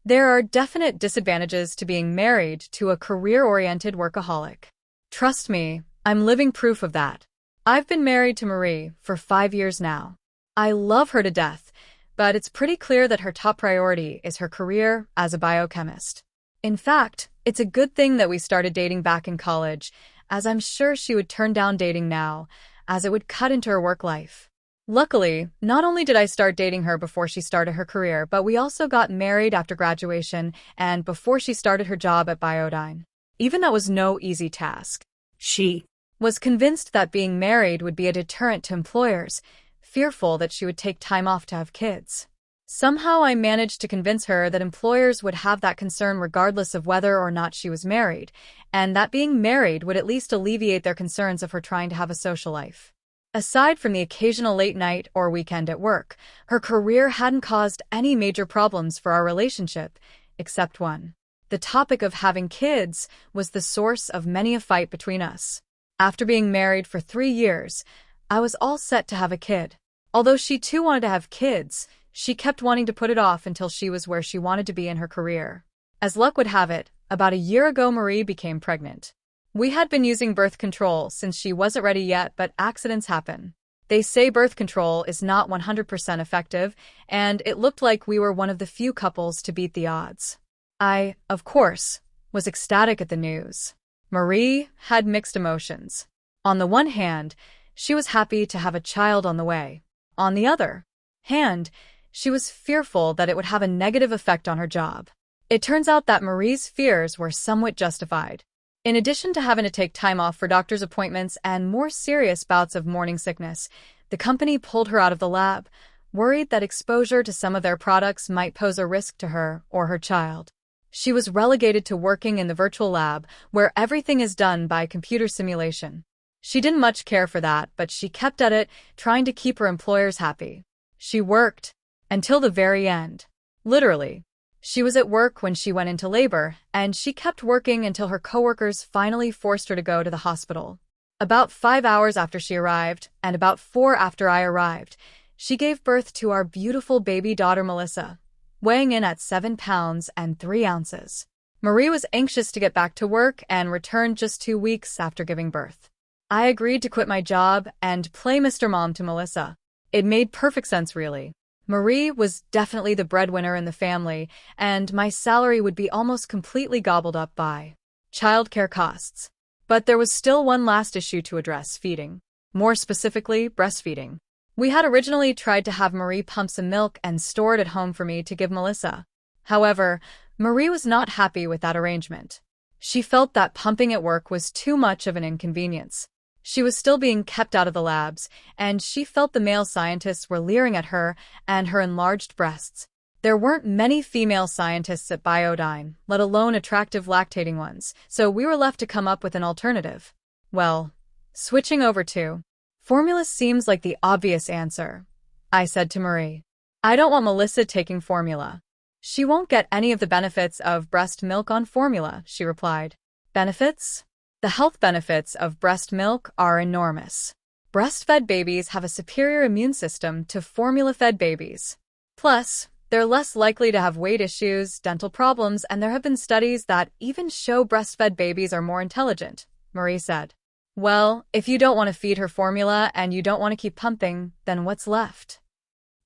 There are definite disadvantages to being married to a career-oriented workaholic. Trust me, I'm living proof of that. I've been married to Marie for 5 years now. I love her to death, but it's pretty clear that her top priority is her career as a biochemist. In fact, it's a good thing that we started dating back in college, as I'm sure she would turn down dating now, as it would cut into her work life. Luckily, not only did I start dating her before she started her career, but we also got married after graduation and before she started her job at Biodyne. Even that was no easy task. She was convinced that being married would be a deterrent to employers, fearful that she would take time off to have kids. Somehow I managed to convince her that employers would have that concern regardless of whether or not she was married, and that being married would at least alleviate their concerns of her trying to have a social life. Aside from the occasional late night or weekend at work, her career hadn't caused any major problems for our relationship, except one. The topic of having kids was the source of many a fight between us. After being married for 3 years, I was all set to have a kid. Although she too wanted to have kids, she kept wanting to put it off until she was where she wanted to be in her career. As luck would have it, about a year ago Marie became pregnant. We had been using birth control since she wasn't ready yet, but accidents happen. They say birth control is not 100% effective, and it looked like we were one of the few couples to beat the odds. I, of course, was ecstatic at the news. Marie had mixed emotions. On the one hand, she was happy to have a child on the way. On the other hand, she was fearful that it would have a negative effect on her job. It turns out that Marie's fears were somewhat justified. In addition to having to take time off for doctor's appointments and more serious bouts of morning sickness, the company pulled her out of the lab, worried that exposure to some of their products might pose a risk to her or her child. She was relegated to working in the virtual lab, where everything is done by computer simulation. She didn't much care for that, but she kept at it, trying to keep her employers happy. She worked until the very end. Literally. She was at work when she went into labor, and she kept working until her coworkers finally forced her to go to the hospital. About 5 hours after she arrived, and about 4 after I arrived, she gave birth to our beautiful baby daughter Melissa, weighing in at 7 pounds and 3 ounces. Marie was anxious to get back to work and returned just 2 weeks after giving birth. I agreed to quit my job and play Mr. Mom to Melissa. It made perfect sense, really. Marie was definitely the breadwinner in the family, and my salary would be almost completely gobbled up by childcare costs. But there was still one last issue to address: feeding. More specifically, breastfeeding. We had originally tried to have Marie pump some milk and store it at home for me to give Melissa. However, Marie was not happy with that arrangement. She felt that pumping at work was too much of an inconvenience. She was still being kept out of the labs, and she felt the male scientists were leering at her and her enlarged breasts. There weren't many female scientists at Biodyne, let alone attractive lactating ones, so we were left to come up with an alternative. Well, switching over to formula seems like the obvious answer, I said to Marie. I don't want Melissa taking formula. She won't get any of the benefits of breast milk on formula, she replied. Benefits? The health benefits of breast milk are enormous. Breastfed babies have a superior immune system to formula-fed babies. Plus, they're less likely to have weight issues, dental problems, and there have been studies that even show breastfed babies are more intelligent, Marie said. Well, if you don't want to feed her formula and you don't want to keep pumping, then what's left?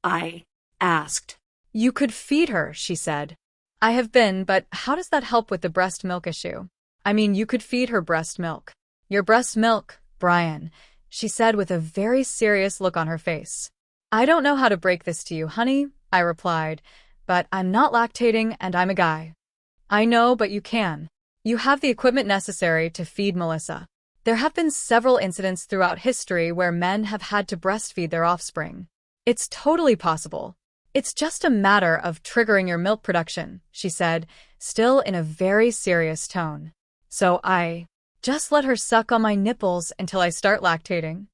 I asked. You could feed her, she said. I have been, but how does that help with the breast milk issue? I mean, you could feed her breast milk. Your breast milk, Brian, she said with a very serious look on her face. I don't know how to break this to you, honey, I replied, but I'm not lactating and I'm a guy. I know, but you can. You have the equipment necessary to feed Melissa. There have been several incidents throughout history where men have had to breastfeed their offspring. It's totally possible. It's just a matter of triggering your milk production, she said, still in a very serious tone. So I just let her suck on my nipples until I start lactating?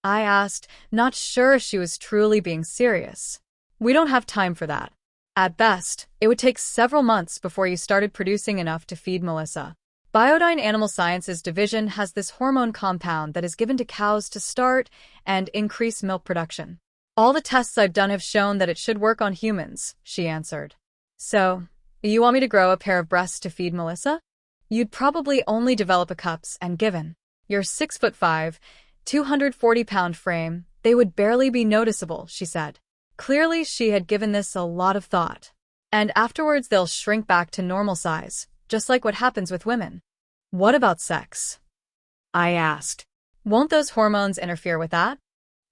I asked, not sure if she was truly being serious. We don't have time for that. At best, it would take several months before you started producing enough to feed Melissa. Biodyne Animal Sciences division has this hormone compound that is given to cows to start and increase milk production. All the tests I've done have shown that it should work on humans, she answered. So, You want me to grow a pair of breasts to feed Melissa? You'd probably only develop a cups, and given your 6'5", 240-pound frame, they would barely be noticeable, she said. Clearly, she had given this a lot of thought. And afterwards they'll shrink back to normal size, just like what happens with women. What about sex? I asked. Won't those hormones interfere with that?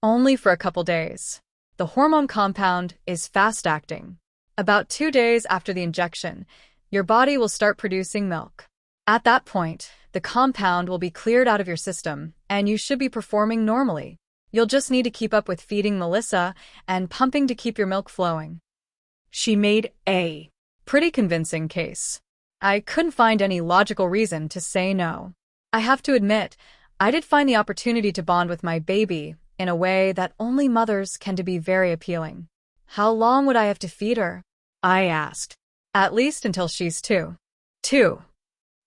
Only for a couple days. The hormone compound is fast-acting. About 2 days after the injection, your body will start producing milk. At that point, the compound will be cleared out of your system, and you should be performing normally. You'll just need to keep up with feeding Melissa and pumping to keep your milk flowing. She made a pretty convincing case. I couldn't find any logical reason to say no. I have to admit, I did find the opportunity to bond with my baby in a way that only mothers can to be very appealing. How long would I have to feed her? I asked. At least until she's 2. 2.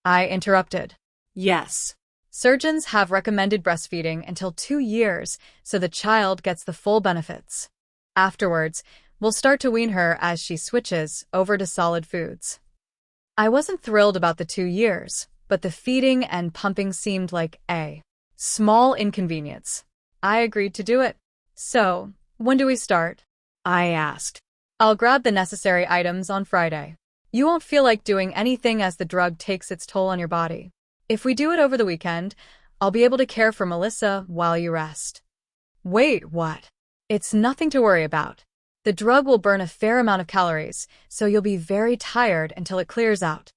I interrupted. Yes. Surgeons have recommended breastfeeding until 2 years so the child gets the full benefits. Afterwards, we'll start to wean her as she switches over to solid foods. I wasn't thrilled about the 2 years, but the feeding and pumping seemed like a small inconvenience. I agreed to do it. So, when do we start? I asked. I'll grab the necessary items on Friday. You won't feel like doing anything as the drug takes its toll on your body. If we do it over the weekend, I'll be able to care for Melissa while you rest. Wait, what? It's nothing to worry about. The drug will burn a fair amount of calories, so you'll be very tired until it clears out.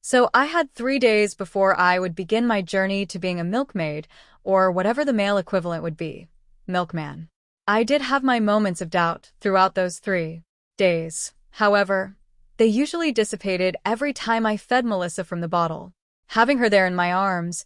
So I had 3 days before I would begin my journey to being a milkmaid, or whatever the male equivalent would be, milkman. I did have my moments of doubt throughout those 3 days. However, they usually dissipated every time I fed Melissa from the bottle. Having her there in my arms,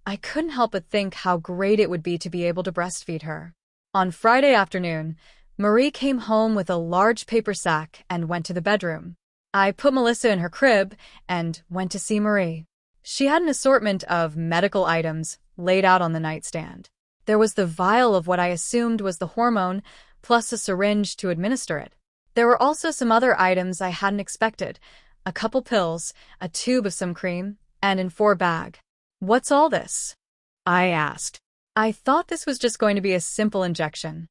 I couldn't help but think how great it would be to be able to breastfeed her. On Friday afternoon, Marie came home with a large paper sack and went to the bedroom. I put Melissa in her crib and went to see Marie. She had an assortment of medical items laid out on the nightstand. There was the vial of what I assumed was the hormone, plus a syringe to administer it. There were also some other items I hadn't expected, a couple pills, a tube of some cream, and an 4 bag. What's all this? I asked. I thought this was just going to be a simple injection.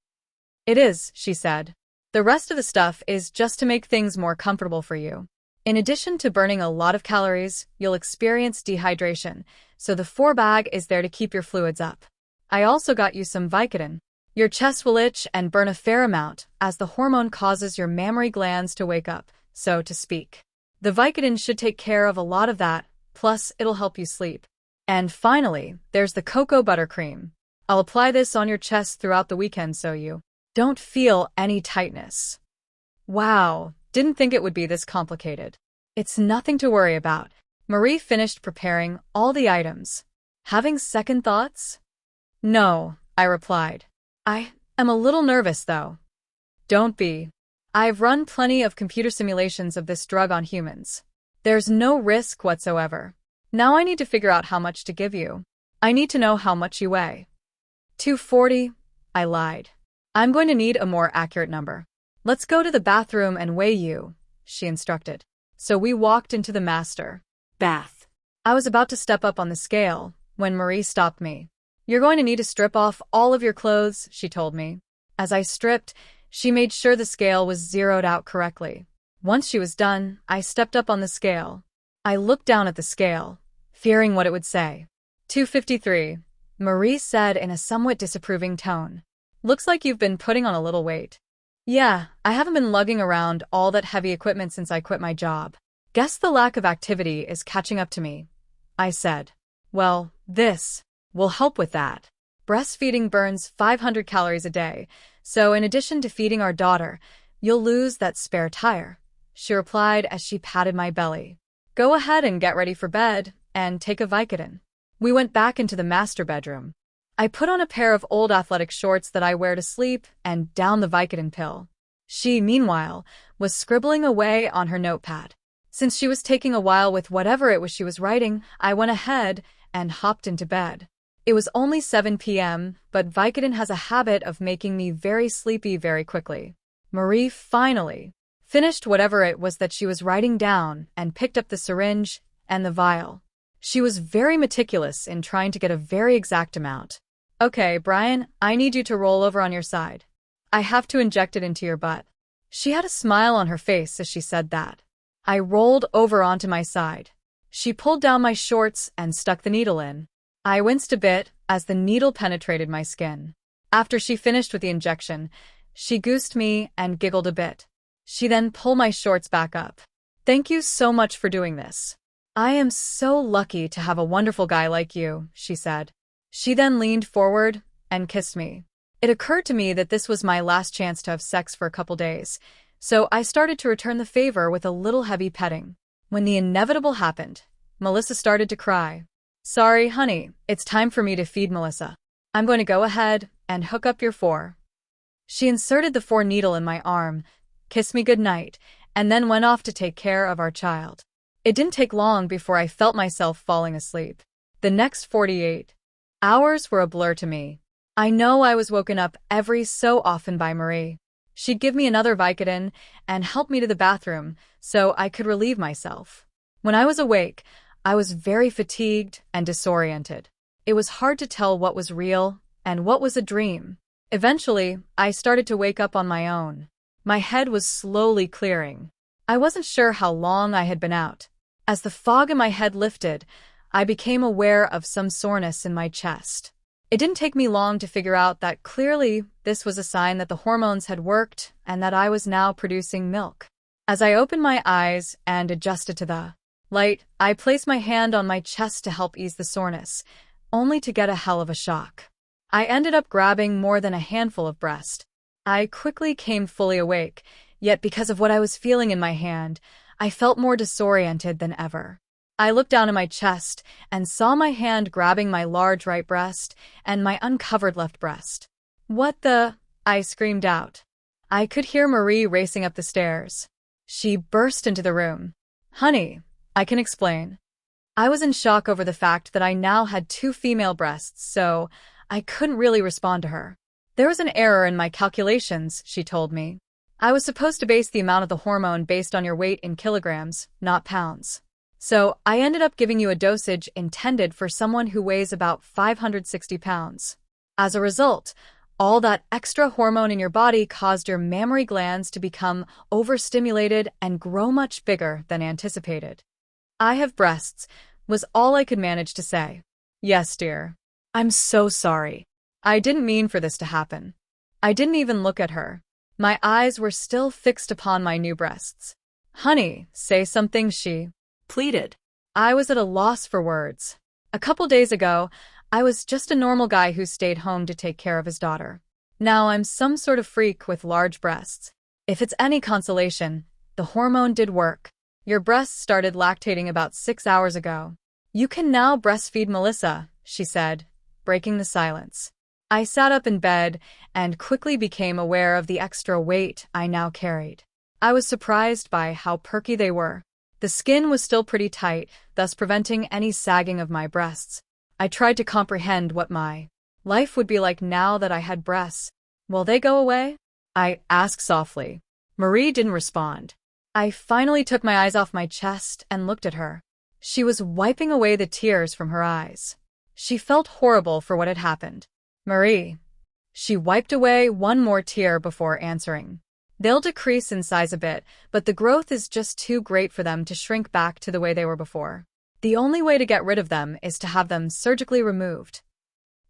It is, she said. The rest of the stuff is just to make things more comfortable for you. In addition to burning a lot of calories, you'll experience dehydration, so the 4 bag is there to keep your fluids up. I also got you some Vicodin. Your chest will itch and burn a fair amount, as the hormone causes your mammary glands to wake up, so to speak. The Vicodin should take care of a lot of that, plus it'll help you sleep. And finally, there's the cocoa butter cream. I'll apply this on your chest throughout the weekend so you don't feel any tightness. Wow, didn't think it would be this complicated. It's nothing to worry about. Marie finished preparing all the items. Having second thoughts? No, I replied. I am a little nervous, though. Don't be. I've run plenty of computer simulations of this drug on humans. There's no risk whatsoever. Now I need to figure out how much to give you. I need to know how much you weigh. 240, I lied. I'm going to need a more accurate number. Let's go to the bathroom and weigh you, she instructed. So we walked into the master bath. I was about to step up on the scale when Marie stopped me. You're going to need to strip off all of your clothes, she told me. As I stripped, she made sure the scale was zeroed out correctly. Once she was done, I stepped up on the scale. I looked down at the scale, fearing what it would say. 253, Marie said in a somewhat disapproving tone. Looks like you've been putting on a little weight. Yeah, I haven't been lugging around all that heavy equipment since I quit my job. Guess the lack of activity is catching up to me, I said. Well, this will help with that. Breastfeeding burns 500 calories a day, so in addition to feeding our daughter, you'll lose that spare tire, she replied as she patted my belly. Go ahead and get ready for bed, and take a Vicodin. We went back into the master bedroom. I put on a pair of old athletic shorts that I wear to sleep and downed the Vicodin pill. She, meanwhile, was scribbling away on her notepad. Since she was taking a while with whatever it was she was writing, I went ahead and hopped into bed. It was only 7 p.m., but Vicodin has a habit of making me very sleepy very quickly. Marie finally finished whatever it was that she was writing down, and picked up the syringe and the vial. She was very meticulous in trying to get a very exact amount. Okay, Brian, I need you to roll over on your side. I have to inject it into your butt. She had a smile on her face as she said that. I rolled over onto my side. She pulled down my shorts and stuck the needle in. I winced a bit as the needle penetrated my skin. After she finished with the injection, she goosed me and giggled a bit. She then pulled my shorts back up. Thank you so much for doing this. I am so lucky to have a wonderful guy like you, she said. She then leaned forward and kissed me. It occurred to me that this was my last chance to have sex for a couple days, so I started to return the favor with a little heavy petting. When the inevitable happened, Melissa started to cry. Sorry, honey, it's time for me to feed Melissa. I'm going to go ahead and hook up your 4. She inserted the 4 needle in my arm, kissed me goodnight, and then went off to take care of our child. It didn't take long before I felt myself falling asleep. The next 48 hours were a blur to me. I know I was woken up every so often by Marie. She'd give me another Vicodin and help me to the bathroom so I could relieve myself. When I was awake, I was very fatigued and disoriented. It was hard to tell what was real and what was a dream. Eventually, I started to wake up on my own. My head was slowly clearing. I wasn't sure how long I had been out. As the fog in my head lifted, I became aware of some soreness in my chest. It didn't take me long to figure out that clearly this was a sign that the hormones had worked and that I was now producing milk. As I opened my eyes and adjusted to the light, I placed my hand on my chest to help ease the soreness, only to get a hell of a shock. I ended up grabbing more than a handful of breast. I quickly came fully awake, yet because of what I was feeling in my hand, I felt more disoriented than ever. I looked down at my chest and saw my hand grabbing my large right breast and my uncovered left breast. What the? I screamed out. I could hear Marie racing up the stairs. She burst into the room. Honey, I can explain. I was in shock over the fact that I now had 2 female breasts, so I couldn't really respond to her. There was an error in my calculations, she told me. I was supposed to base the amount of the hormone based on your weight in kilograms, not pounds. So I ended up giving you a dosage intended for someone who weighs about 560 pounds. As a result, all that extra hormone in your body caused your mammary glands to become overstimulated and grow much bigger than anticipated. I have breasts, was all I could manage to say. Yes, dear. I'm so sorry. I didn't mean for this to happen. I didn't even look at her. My eyes were still fixed upon my new breasts. Honey, say something, she pleaded. I was at a loss for words. A couple days ago, I was just a normal guy who stayed home to take care of his daughter. Now I'm some sort of freak with large breasts. If it's any consolation, the hormone did work. Your breasts started lactating about 6 hours ago. You can now breastfeed Melissa, she said, breaking the silence. I sat up in bed and quickly became aware of the extra weight I now carried. I was surprised by how perky they were. The skin was still pretty tight, thus preventing any sagging of my breasts. I tried to comprehend what my life would be like now that I had breasts. Will they go away? I asked softly. Marie didn't respond. I finally took my eyes off my chest and looked at her. She was wiping away the tears from her eyes. She felt horrible for what had happened. Marie. She wiped away one more tear before answering. They'll decrease in size a bit, but the growth is just too great for them to shrink back to the way they were before. The only way to get rid of them is to have them surgically removed.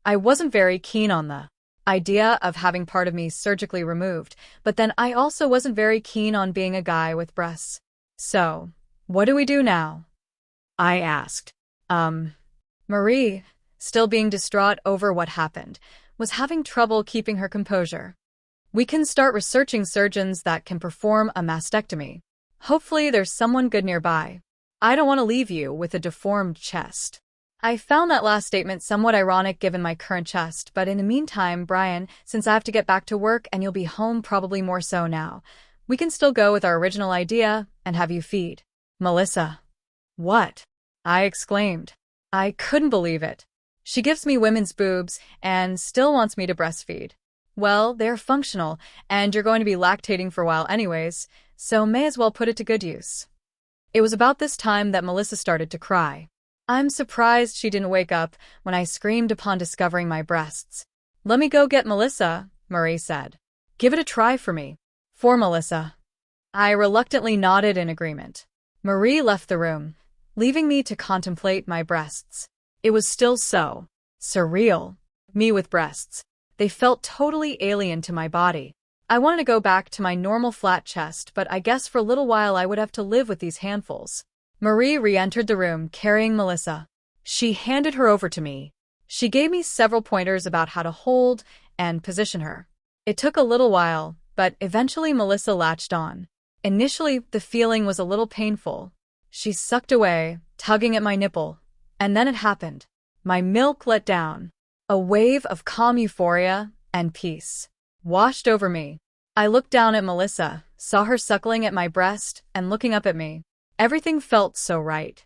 I wasn't very keen on the idea of having part of me surgically removed, but then I also wasn't very keen on being a guy with breasts. So, what do we do now? I asked. Marie, still being distraught over what happened, was having trouble keeping her composure. We can start researching surgeons that can perform a mastectomy. Hopefully there's someone good nearby. I don't want to leave you with a deformed chest. I found that last statement somewhat ironic given my current chest, but in the meantime, Brian, since I have to get back to work and you'll be home probably more so now, we can still go with our original idea and have you feed Melissa. What? I exclaimed. I couldn't believe it. She gives me women's boobs and still wants me to breastfeed. Well, they're functional, and you're going to be lactating for a while anyways, so may as well put it to good use. It was about this time that Melissa started to cry. I'm surprised she didn't wake up when I screamed upon discovering my breasts. Let me go get Melissa, Marie said. Give it a try for me. For Melissa. I reluctantly nodded in agreement. Marie left the room, leaving me to contemplate my breasts. It was still so surreal. Me with breasts. They felt totally alien to my body. I wanted to go back to my normal flat chest, but I guess for a little while I would have to live with these handfuls. Marie re-entered the room carrying Melissa. She handed her over to me. She gave me several pointers about how to hold and position her. It took a little while, but eventually Melissa latched on. Initially, the feeling was a little painful. She sucked away, tugging at my nipple. And then it happened. My milk let down. A wave of calm euphoria and peace washed over me. I looked down at Melissa, saw her suckling at my breast and looking up at me. Everything felt so right.